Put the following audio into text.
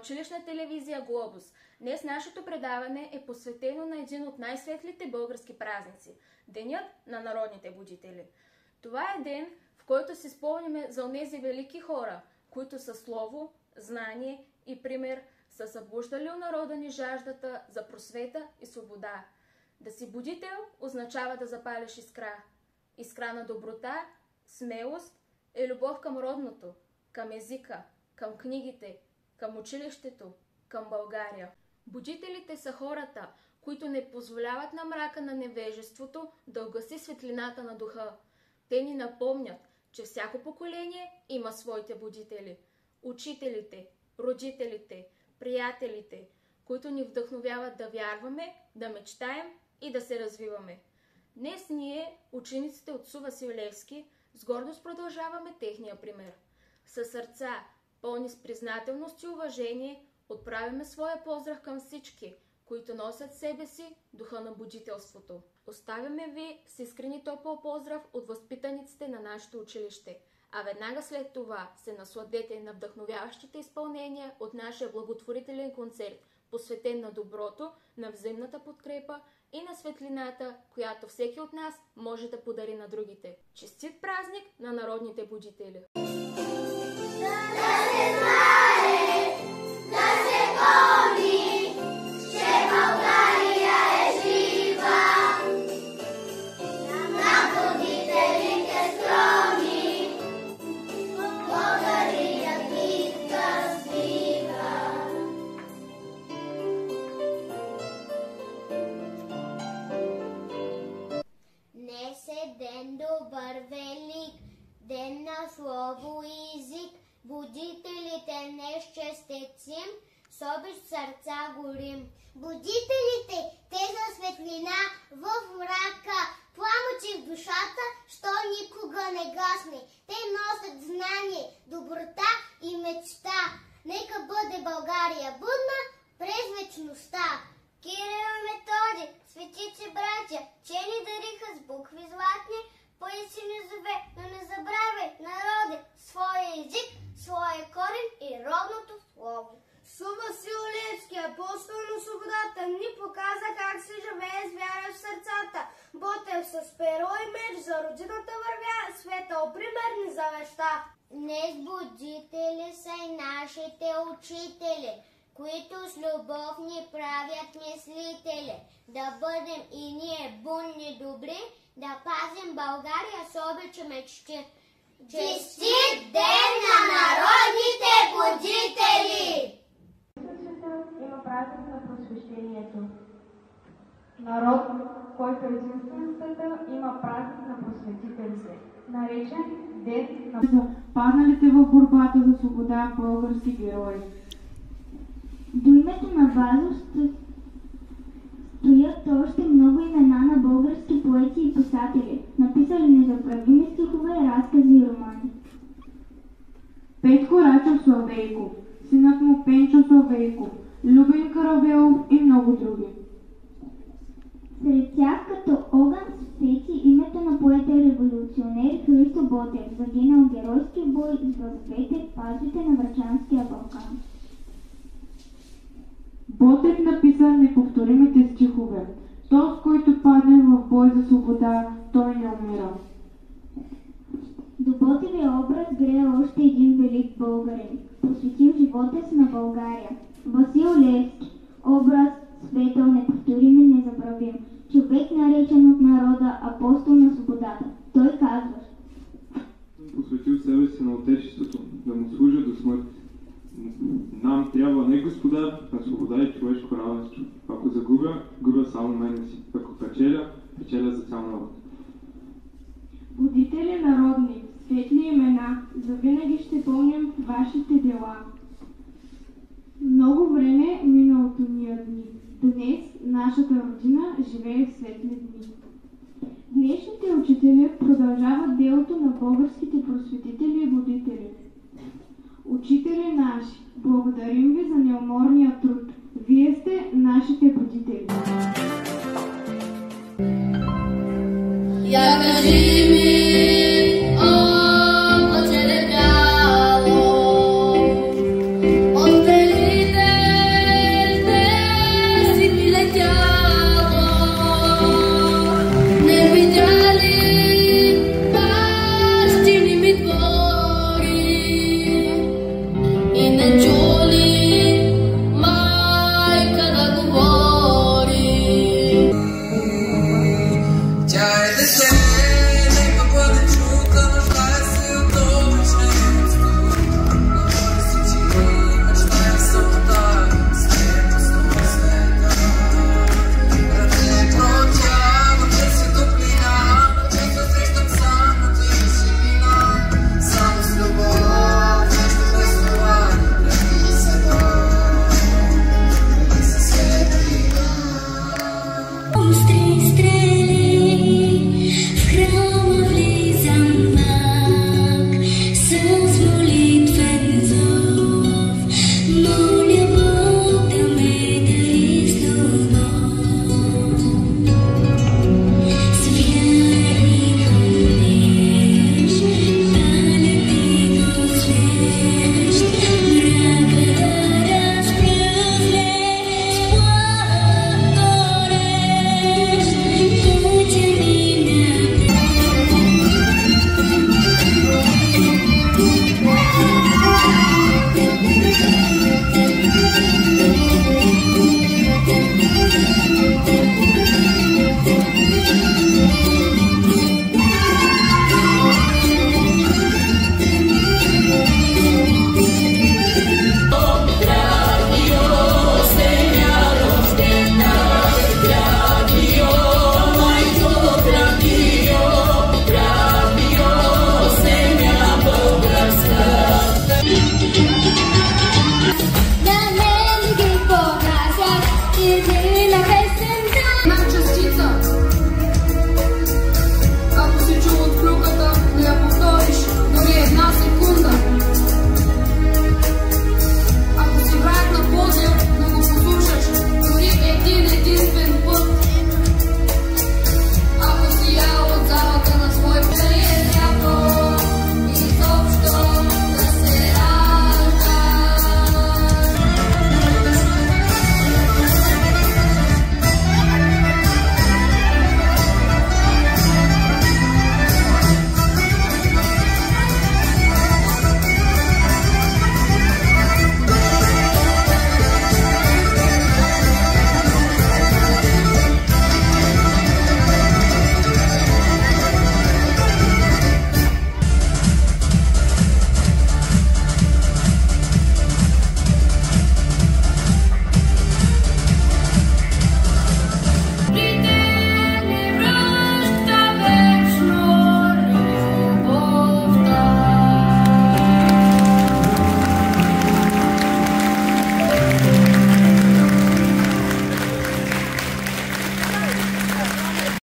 училищна телевизия Глобус. Днес нашето предаване е посветено на един от най-светлите български празници – Денят на народните будители. Това е ден, в който си спомняме за онези велики хора, които със слово, знание и пример са събуждали у народа ни жаждата за просвета и свобода. Да си будител означава да запалиш искра. Искра на доброта, смелост и любов към родното, към езика, към книгите, към училището, към България. Будителите са хората, които не позволяват на мрака на невежеството да угаси светлината на духа. Те ни напомнят, че всяко поколение има своите будители. Учителите, родителите, приятелите, които ни вдъхновяват да вярваме, да мечтаем и да се развиваме. Днес ние, учениците от СУ Васил Левски, с гордост продължаваме техния пример. Със сърца, пълни с признателност и уважение, отправяме своя поздрав към всички, които носят в себе си духа на будителството. Оставяме ви с искрени топъл поздрав от възпитаниците на нашето училище, а веднага след това се насладете на вдъхновяващите изпълнения от нашия благотворителен концерт, посветен на доброто, на взаимната подкрепа и на светлината, която всеки от нас може да подари на другите. Честит празник на народните будители! Днес е ден добър велик, ден на слово и език. Будителите днес честитим, с обич сърца горим. Будителите, те за светлина в мрака, пламъчи в душата, що никога не гасне. Те носят знание, доброта и мечта. Нека бъде България будна през вечността. Кирил и Методи, светици братя, че ни дариха с букви златни, поеси ни зове, но не забравяй, народе, своя език, своя корен и родното слово. СУ Васил Левски, апостол на свободата, ни показа как се живее с вяра в сърцата. Ботев с перо и меч за родината вървя, светъл пример ни завеща. Днес будители са и нашите учители, които с любов ни правят мислители. Да бъдем и ние будни добри, да пазим България с обич и мечти. Честит ден на народните будители! Има празник на просвещението. Народ, който е единствен в света, има празник на просветителите, наречен Ден на падналите в борбата за свобода български герои. До името на Вазов стоят още много имена на български поети и писатели, написали незабравими стихове, разкази и романи. Петко Рачов Славейков, синът му Пенчо Славейков, Любен Каравелов и много други. Сред тях като огън свети името на поета и революционер Христо Ботев, загинал геройски бой в двете пазите на Врачанския Балкан. Ботев написа неповторимите стихове. То, с който падне в бой за свобода, той не умира. До Ботевия образ грее още един велик българин, посветил живота си на България. Васил Левски, образ светъл, неповторим и незабравим, човек наречен от народа апостол на свободата. Той казва: посветил себе си на Отечеството, да му служа до смърт. Нам трябва не господар, а свобода и човешко равенство. Ако загубя, губя само мене си. Ако печеля, печеля за цял народ. Будители народни, светли имена, завинаги ще помним вашите дела. Много време мина от уния дни. Днес нашата родина живее в светли дни. Днешните учители продължават делото на българските просветители и будители. Учители наши, благодарим ви за неуморния труд. Вие сте нашите будители. Я кажи